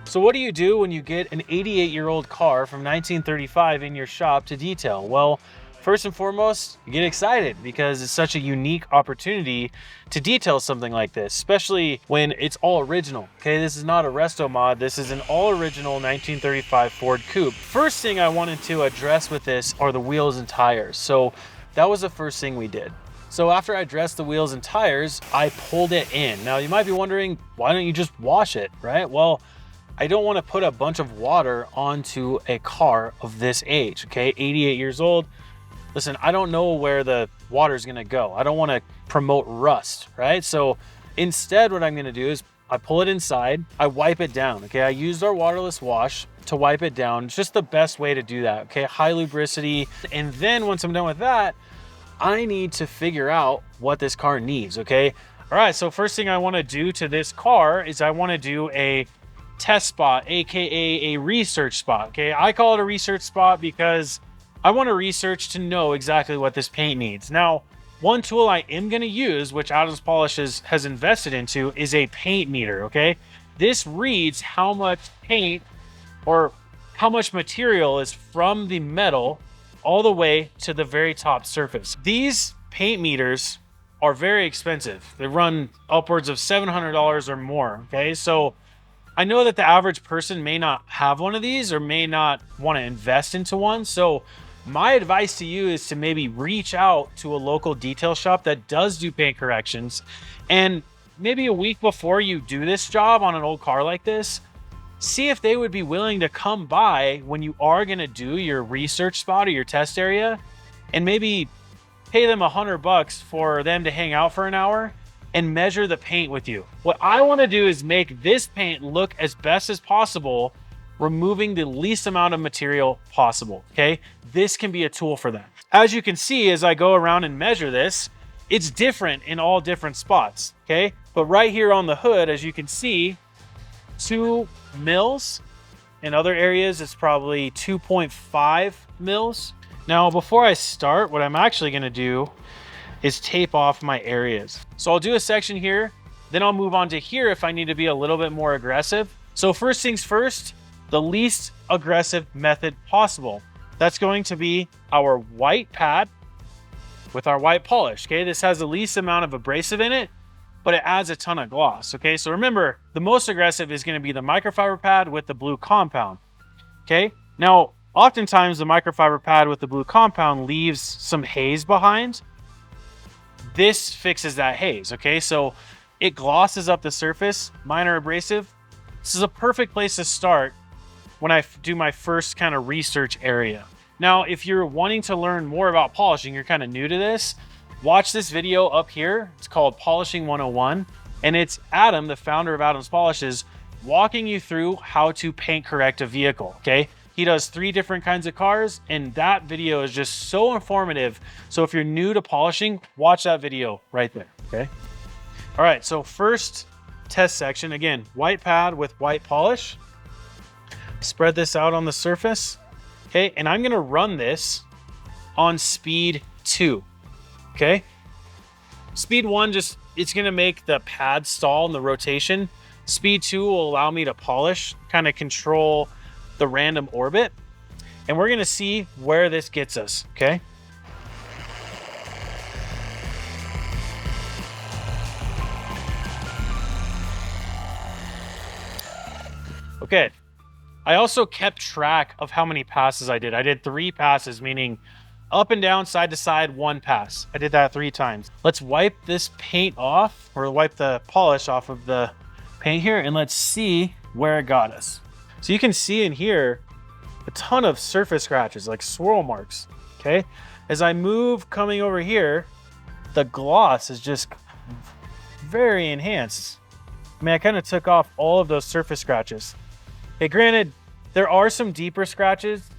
So what do you do when you get an 88-year-old car from 1935 in your shop to detail? Well, first and foremost, you get excited because it's such a unique opportunity to detail something like this, especially when it's all original. Okay, this is not a resto mod. This is an all original 1935 Ford Coupe. First thing I wanted to address with this are the wheels and tires. So that was the first thing we did. So after I dressed the wheels and tires, I pulled it in. Now you might be wondering, why don't you just wash it, right? Well, I don't want to put a bunch of water onto a car of this age, okay? 88 years old. Listen, I don't know where the water is going to go. I don't want to promote rust, right? So instead, what I'm going to do is I pull it inside, I wipe it down, okay? I used our waterless wash to wipe it down. It's just the best way to do that, okay? High lubricity. And then once I'm done with that, I need to figure out what this car needs, okay? All right, so first thing I want to do to this car is I want to do a test spot, aka a research spot. Okay, I call it a research spot because I want to research to know exactly what this paint needs. Now, one tool I am going to use, which Adams Polish has invested into, is a paint meter. Okay, this reads how much paint or how much material is from the metal all the way to the very top surface. These paint meters are very expensive. They run upwards of $700 or more. Okay, so I know that the average person may not have one of these or may not want to invest into one. So my advice to you is to maybe reach out to a local detail shop that does do paint corrections. And maybe a week before you do this job on an old car like this, see if they would be willing to come by when you are going to do your research spot or your test area, and maybe pay them $100 for them to hang out for an hour and measure the paint with you. What I want to do is make this paint look as best as possible, removing the least amount of material possible, okay? This can be a tool for that. As you can see, as I go around and measure this, it's different in all different spots, okay? But right here on the hood, as you can see, 2 mils. In other areas, it's probably 2.5 mils. Now, before I start, what I'm actually gonna do is tape off my areas. So I'll do a section here, then I'll move on to here if I need to be a little bit more aggressive. So first things first, the least aggressive method possible. That's going to be our white pad with our white polish, okay? This has the least amount of abrasive in it, but it adds a ton of gloss, okay? So remember, the most aggressive is gonna be the microfiber pad with the blue compound, okay? Now, oftentimes the microfiber pad with the blue compound leaves some haze behind. This fixes that haze, okay? So it glosses up the surface, minor abrasive. This is a perfect place to start when I do my first kind of research area. Now, if you're wanting to learn more about polishing, you're kind of new to this, watch this video up here. It's called Polishing 101, and it's Adam, the founder of Adams Polishes, walking you through how to paint correct a vehicle, okay? He does 3 different kinds of cars, and that video is just so informative. So if you're new to polishing, watch that video right there, okay? All right, so first test section, again, white pad with white polish. Spread this out on the surface, okay? And I'm gonna run this on speed 2, okay? Speed 1, it's gonna make the pad stall in the rotation. Speed 2 will allow me to polish, kind of control the random orbit, and we're gonna see where this gets us, okay? Okay, I also kept track of how many passes I did. I did 3 passes, meaning up and down, side to side, 1 pass. I did that 3 times. Let's wipe this paint off, or wipe the polish off of the paint here, and let's see where it got us. So you can see in here a ton of surface scratches, like swirl marks, okay? As I move coming over here, the gloss is just very enhanced. I mean, I kind of took off all of those surface scratches. Okay, granted, there are some deeper scratches,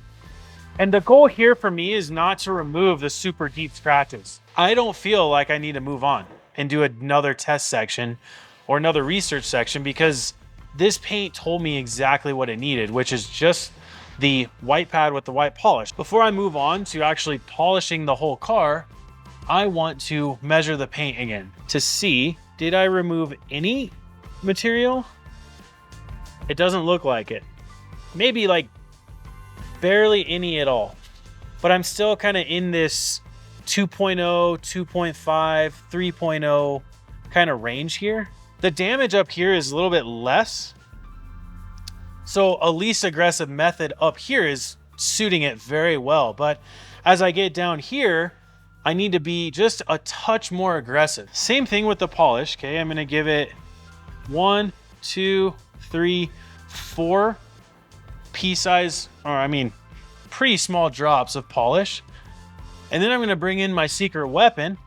and the goal here for me is not to remove the super deep scratches. I don't feel like I need to move on and do another test section or another research section, because this paint told me exactly what it needed, which is just the white pad with the white polish. Before I move on to actually polishing the whole car, I want to measure the paint again to see, did I remove any material? It doesn't look like it. Maybe like barely any at all. But I'm still kind of in this 2.0, 2.5, 3.0 kind of range here. The damage up here is a little bit less. So a least aggressive method up here is suiting it very well. But as I get down here, I need to be just a touch more aggressive. Same thing with the polish, okay? I'm gonna give it 1, 2, 3, 4 pea-size, or I mean, pretty small drops of polish. And then I'm gonna bring in my secret weapon,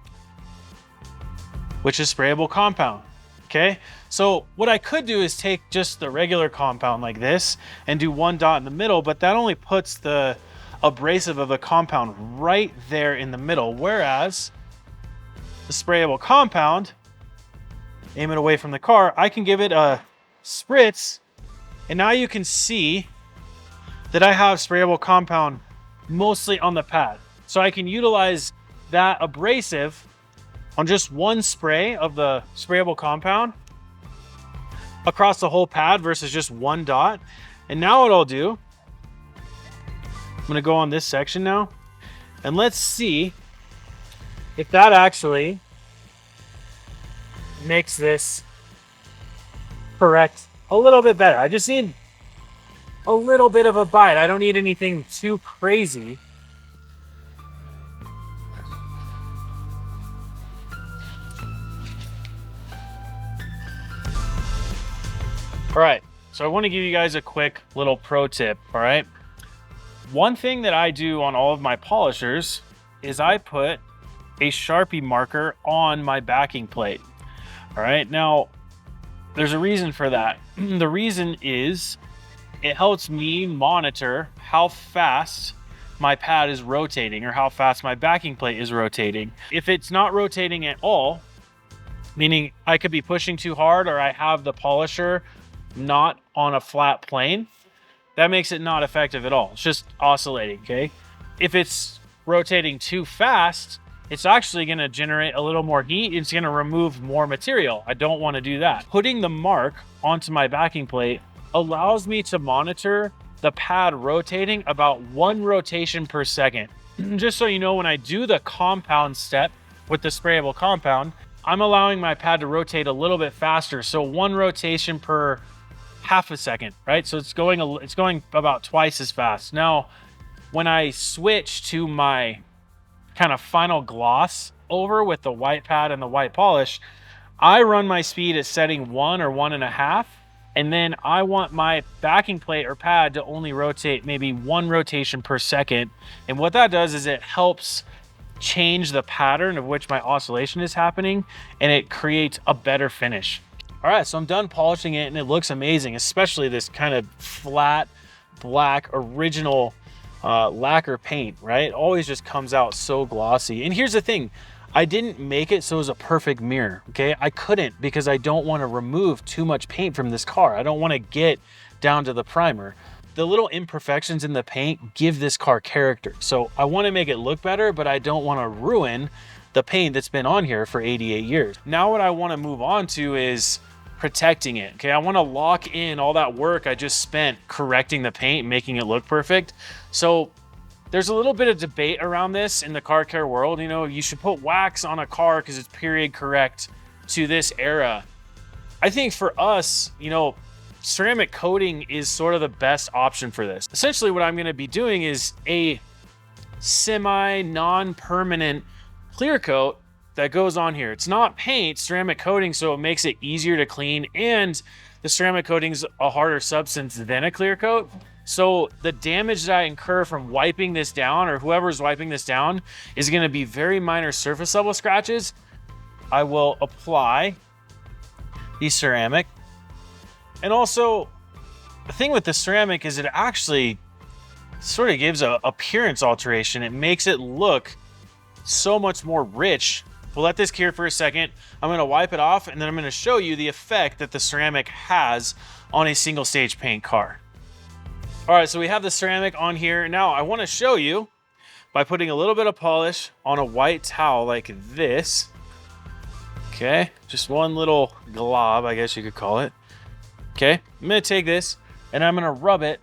which is sprayable compound, okay? So what I could do is take just the regular compound like this and do 1 dot in the middle, but that only puts the abrasive of the compound right there in the middle, whereas the sprayable compound, aim it away from the car, I can give it a spritz, and now you can see that I have sprayable compound mostly on the pad. So I can utilize that abrasive on just 1 spray of the sprayable compound across the whole pad versus just 1 dot. And now what I'll do, I'm gonna go on this section now, and let's see if that actually makes this correct a little bit better. I just need a little bit of a bite. I don't need anything too crazy. All right, so I want to give you guys a quick little pro tip, all right? One thing that I do on all of my polishers is I put a Sharpie marker on my backing plate. All right, now there's a reason for that. The reason is it helps me monitor how fast my pad is rotating or how fast my backing plate is rotating. If it's not rotating at all, meaning I could be pushing too hard or I have the polisher not on a flat plane, that makes it not effective at all. It's just oscillating, okay? If it's rotating too fast, it's actually gonna generate a little more heat. It's gonna remove more material. I don't wanna do that. Putting the mark onto my backing plate allows me to monitor the pad rotating about 1 rotation per second. Just so you know, when I do the compound step with the sprayable compound, I'm allowing my pad to rotate a little bit faster. So 1 rotation per half a second, right? So it's going about twice as fast. Now, when I switch to my kind of final gloss over with the white pad and the white polish, I run my speed at setting 1 or 1.5, and then I want my backing plate or pad to only rotate maybe 1 rotation per second. And what that does is it helps change the pattern of which my oscillation is happening, and it creates a better finish. All right, so I'm done polishing it and it looks amazing, especially this kind of flat, black, original lacquer paint, right? It always just comes out so glossy. And here's the thing, I didn't make it so it was a perfect mirror, okay? I couldn't because I don't want to remove too much paint from this car. I don't want to get down to the primer. The little imperfections in the paint give this car character. So I want to make it look better, but I don't want to ruin the paint that's been on here for 88 years. Now what I want to move on to is protecting it, okay? I want to lock in all that work I just spent correcting the paint, making it look perfect. So there's a little bit of debate around this in the car care world. You know, you should put wax on a car because it's period correct to this era. I think for us, you know, ceramic coating is sort of the best option for this. Essentially what I'm going to be doing is a semi non-permanent clear coat that goes on here. It's not paint, ceramic coating, so it makes it easier to clean, and the ceramic coating's a harder substance than a clear coat. So the damage that I incur from wiping this down, or whoever's wiping this down, is gonna be very minor surface level scratches. I will apply the ceramic. And also, the thing with the ceramic is it actually sort of gives a appearance alteration. It makes it look so much more rich. We'll let this cure for a second. I'm gonna wipe it off, and then I'm gonna show you the effect that the ceramic has on a single stage paint car. All right, so we have the ceramic on here. Now I wanna show you by putting a little bit of polish on a white towel like this. Okay, just one little glob, I guess you could call it. Okay, I'm gonna take this, and I'm gonna rub it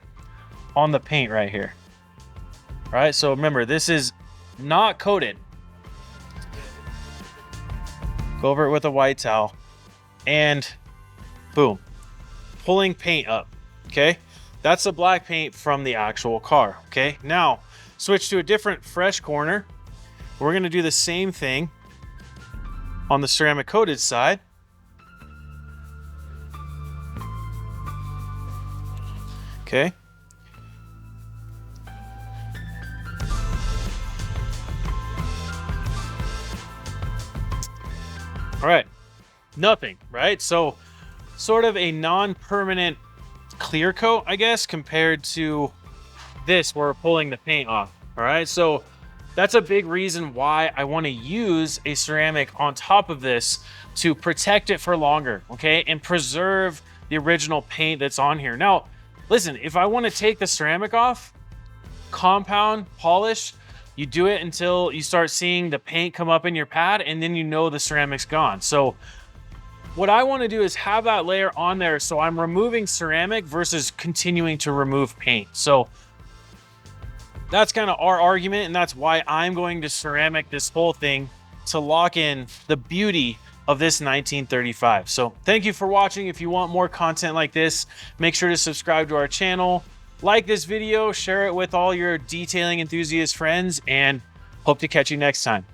on the paint right here. All right, so remember, this is not coated. Go over it with a white towel and boom, pulling paint up, okay? That's the black paint from the actual car, okay? Now, switch to a different fresh corner. We're gonna do the same thing on the ceramic coated side. Okay. All right, nothing, right? So sort of a non-permanent clear coat, I guess, compared to this where we're pulling the paint off. All right, so that's a big reason why I want to use a ceramic on top of this to protect it for longer, okay, and preserve the original paint that's on here. Now, listen, if I want to take the ceramic off, compound, polish, you do it until you start seeing the paint come up in your pad, and then you know the ceramic's gone. So what I want to do is have that layer on there so I'm removing ceramic versus continuing to remove paint. So that's kind of our argument, and that's why I'm going to ceramic this whole thing to lock in the beauty of this 1935. So thank you for watching. If you want more content like this, make sure to subscribe to our channel, like this video, share it with all your detailing enthusiast friends, and hope to catch you next time.